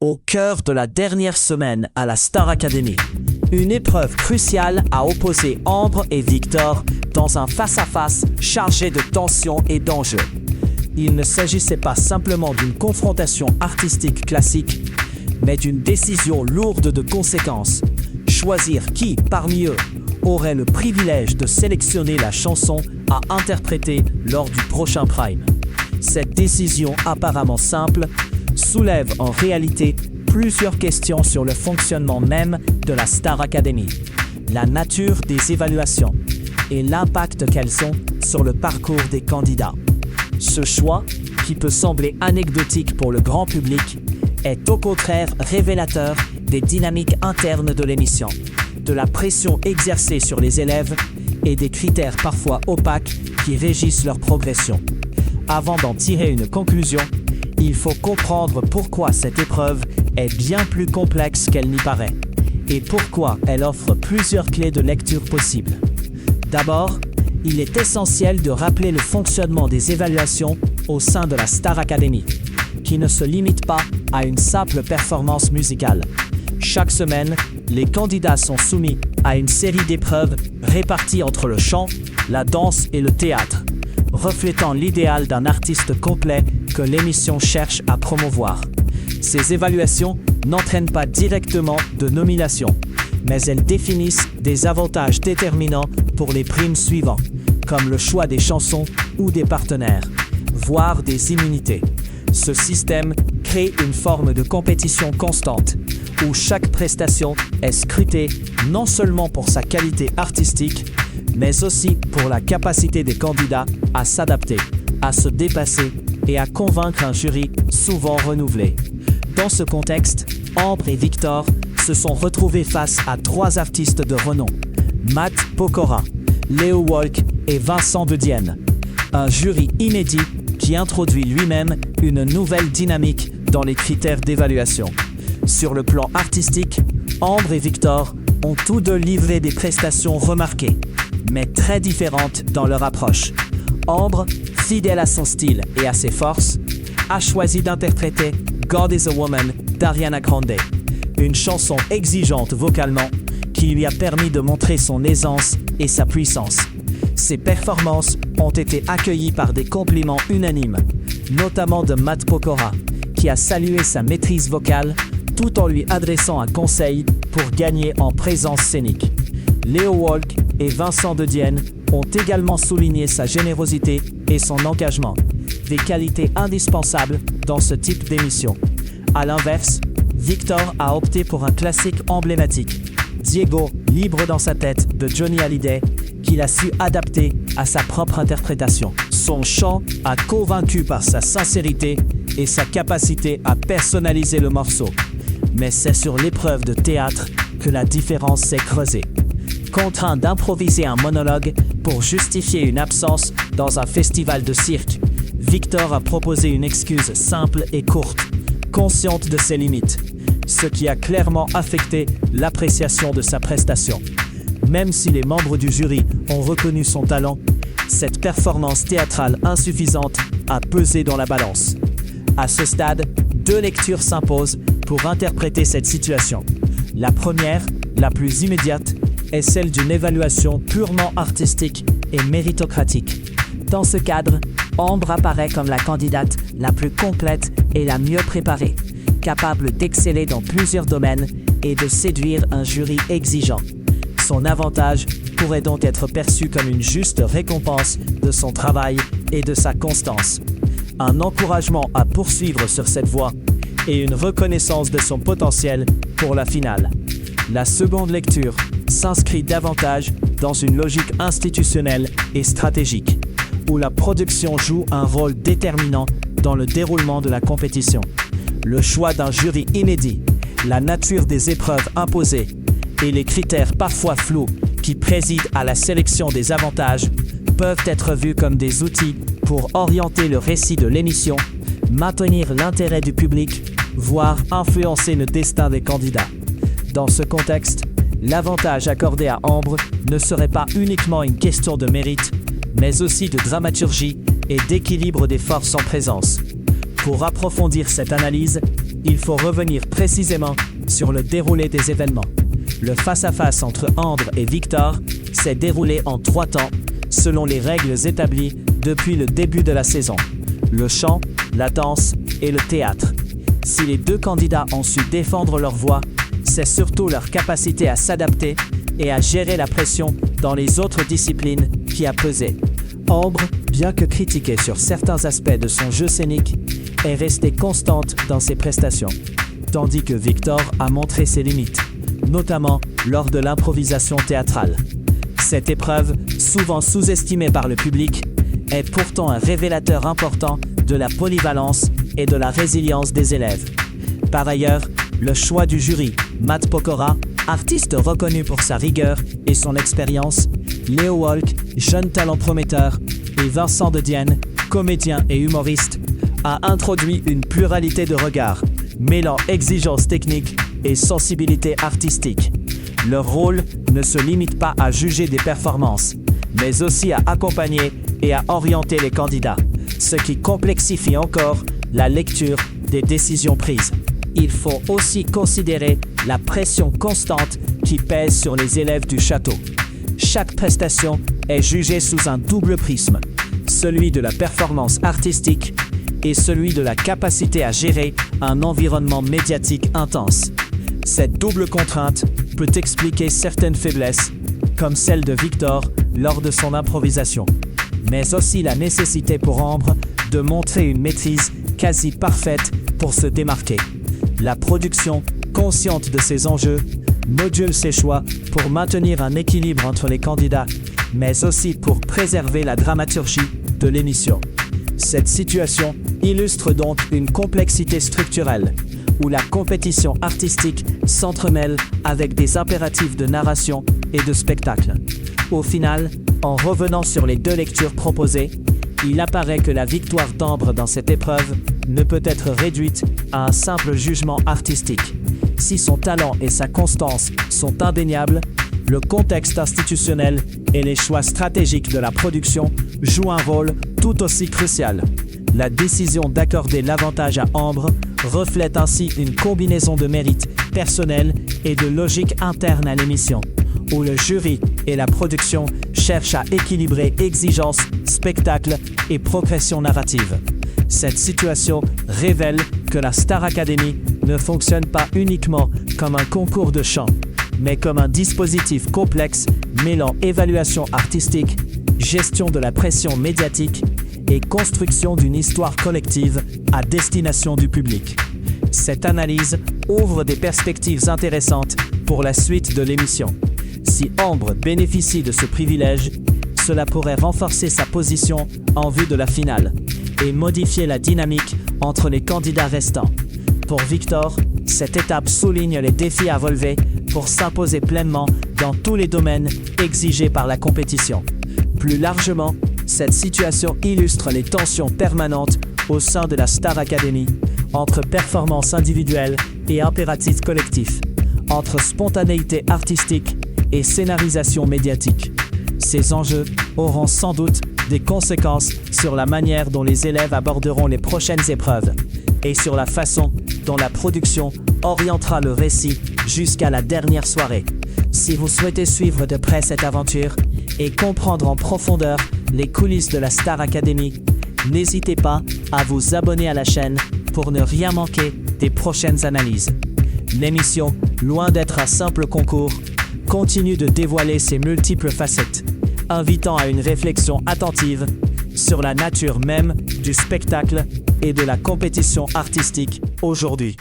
Au cœur de la dernière semaine à la Star Academy, une épreuve cruciale a opposé Ambre et Victor dans un face-à-face chargé de tension et d'enjeux. Il ne s'agissait pas simplement d'une confrontation artistique classique, mais d'une décision lourde de conséquences. Choisir qui, parmi eux, aurait le privilège de sélectionner la chanson à interpréter lors du prochain Prime. Cette décision apparemment simple soulève en réalité plusieurs questions sur le fonctionnement même de la Star Academy, la nature des évaluations et l'impact qu'elles ont sur le parcours des candidats. Ce choix, qui peut sembler anecdotique pour le grand public, est au contraire révélateur des dynamiques internes de l'émission, de la pression exercée sur les élèves et des critères parfois opaques qui régissent leur progression. Avant d'en tirer une conclusion, il faut comprendre pourquoi cette épreuve est bien plus complexe qu'elle n'y paraît et pourquoi elle offre plusieurs clés de lecture possibles. D'abord, il est essentiel de rappeler le fonctionnement des évaluations au sein de la Star Academy, qui ne se limite pas à une simple performance musicale. Chaque semaine, les candidats sont soumis à une série d'épreuves réparties entre le chant, la danse et le théâtre, reflétant l'idéal d'un artiste complet que l'émission cherche à promouvoir. Ces évaluations n'entraînent pas directement de nomination, mais elles définissent des avantages déterminants pour les primes suivants, comme le choix des chansons ou des partenaires, voire des immunités. Ce système crée une forme de compétition constante, où chaque prestation est scrutée non seulement pour sa qualité artistique, mais aussi pour la capacité des candidats à s'adapter, à se dépasser et à convaincre un jury souvent renouvelé. Dans ce contexte, Ambre et Victor se sont retrouvés face à trois artistes de renom, Matt Pokora, Leo Walk et Vincent de Dienne. Un jury inédit qui introduit lui-même une nouvelle dynamique dans les critères d'évaluation. Sur le plan artistique, Ambre et Victor ont tous deux livré des prestations remarquées, mais très différentes dans leur approche. Ambre, fidèle à son style et à ses forces, a choisi d'interpréter God is a Woman d'Ariana Grande, une chanson exigeante vocalement qui lui a permis de montrer son aisance et sa puissance. Ses performances ont été accueillies par des compliments unanimes, notamment de Matt Pokora, qui a salué sa maîtrise vocale tout en lui adressant un conseil pour gagner en présence scénique. Leo Walk et Vincent de Dienne ont également souligné sa générosité et son engagement, des qualités indispensables dans ce type d'émission. À l'inverse, Victor a opté pour un classique emblématique, Diego, libre dans sa tête de Johnny Hallyday, qu'il a su adapter à sa propre interprétation. Son chant a convaincu par sa sincérité et sa capacité à personnaliser le morceau. Mais c'est sur l'épreuve de théâtre que la différence s'est creusée. Contraint d'improviser un monologue pour justifier une absence dans un festival de cirque, Victor a proposé une excuse simple et courte, consciente de ses limites, ce qui a clairement affecté l'appréciation de sa prestation. Même si les membres du jury ont reconnu son talent, cette performance théâtrale insuffisante a pesé dans la balance. À ce stade, deux lectures s'imposent pour interpréter cette situation. La première, la plus immédiate, est celle d'une évaluation purement artistique et méritocratique. Dans ce cadre, Ambre apparaît comme la candidate la plus complète et la mieux préparée, capable d'exceller dans plusieurs domaines et de séduire un jury exigeant. Son avantage pourrait donc être perçu comme une juste récompense de son travail et de sa constance. Un encouragement à poursuivre sur cette voie et une reconnaissance de son potentiel pour la finale. La seconde lecture s'inscrit davantage dans une logique institutionnelle et stratégique, où la production joue un rôle déterminant dans le déroulement de la compétition. Le choix d'un jury inédit, la nature des épreuves imposées et les critères parfois flous qui président à la sélection des avantages peuvent être vus comme des outils pour orienter le récit de l'émission, maintenir l'intérêt du public, voire influencer le destin des candidats. Dans ce contexte, l'avantage accordé à Ambre ne serait pas uniquement une question de mérite, mais aussi de dramaturgie et d'équilibre des forces en présence. Pour approfondir cette analyse, il faut revenir précisément sur le déroulé des événements. Le face-à-face entre Ambre et Victor s'est déroulé en 3 temps, selon les règles établies depuis le début de la saison. Le chant, la danse et le théâtre. Si les 2 candidats ont su défendre leur voix, c'est surtout leur capacité à s'adapter et à gérer la pression dans les autres disciplines qui a pesé. Ambre, bien que critiquée sur certains aspects de son jeu scénique, est restée constante dans ses prestations, tandis que Victor a montré ses limites, notamment lors de l'improvisation théâtrale. Cette épreuve, souvent sous-estimée par le public, est pourtant un révélateur important de la polyvalence et de la résilience des élèves. Par ailleurs, le choix du jury, Matt Pokora, artiste reconnu pour sa rigueur et son expérience, Léo Wolk, jeune talent prometteur, et Vincent De Dienne, comédien et humoriste, a introduit une pluralité de regards, mêlant exigence technique et sensibilité artistique. Leur rôle ne se limite pas à juger des performances, mais aussi à accompagner et à orienter les candidats, ce qui complexifie encore la lecture des décisions prises. Il faut aussi considérer la pression constante qui pèse sur les élèves du château. Chaque prestation est jugée sous un double prisme, celui de la performance artistique et celui de la capacité à gérer un environnement médiatique intense. Cette double contrainte peut expliquer certaines faiblesses, comme celle de Victor lors de son improvisation, mais aussi la nécessité pour Ambre de montrer une maîtrise quasi parfaite pour se démarquer. La production, consciente de ses enjeux, module ses choix pour maintenir un équilibre entre les candidats, mais aussi pour préserver la dramaturgie de l'émission. Cette situation illustre donc une complexité structurelle, où la compétition artistique s'entremêle avec des impératifs de narration et de spectacle. Au final, en revenant sur les 2 lectures proposées, il apparaît que la victoire d'Ambre dans cette épreuve ne peut être réduite à un simple jugement artistique. Si son talent et sa constance sont indéniables, le contexte institutionnel et les choix stratégiques de la production jouent un rôle tout aussi crucial. La décision d'accorder l'avantage à Ambre reflète ainsi une combinaison de mérites personnels et de logique interne à l'émission, où le jury et la production cherchent à équilibrer exigence, spectacle et progression narrative. Cette situation révèle que la Star Academy ne fonctionne pas uniquement comme un concours de chant, mais comme un dispositif complexe mêlant évaluation artistique, gestion de la pression médiatique et construction d'une histoire collective à destination du public. Cette analyse ouvre des perspectives intéressantes pour la suite de l'émission. Si Ambre bénéficie de ce privilège, cela pourrait renforcer sa position en vue de la finale et modifier la dynamique entre les candidats restants. Pour Victor, cette étape souligne les défis à relever pour s'imposer pleinement dans tous les domaines exigés par la compétition. Plus largement, cette situation illustre les tensions permanentes au sein de la Star Academy, entre performance individuelle et impératifs collectifs, entre spontanéité artistique et scénarisation médiatique. Ces enjeux auront sans doute des conséquences sur la manière dont les élèves aborderont les prochaines épreuves et sur la façon dont la production orientera le récit jusqu'à la dernière soirée. Si vous souhaitez suivre de près cette aventure et comprendre en profondeur les coulisses de la Star Academy, n'hésitez pas à vous abonner à la chaîne pour ne rien manquer des prochaines analyses. L'émission, loin d'être un simple concours, continue de dévoiler ses multiples facettes, invitant à une réflexion attentive sur la nature même du spectacle et de la compétition artistique aujourd'hui.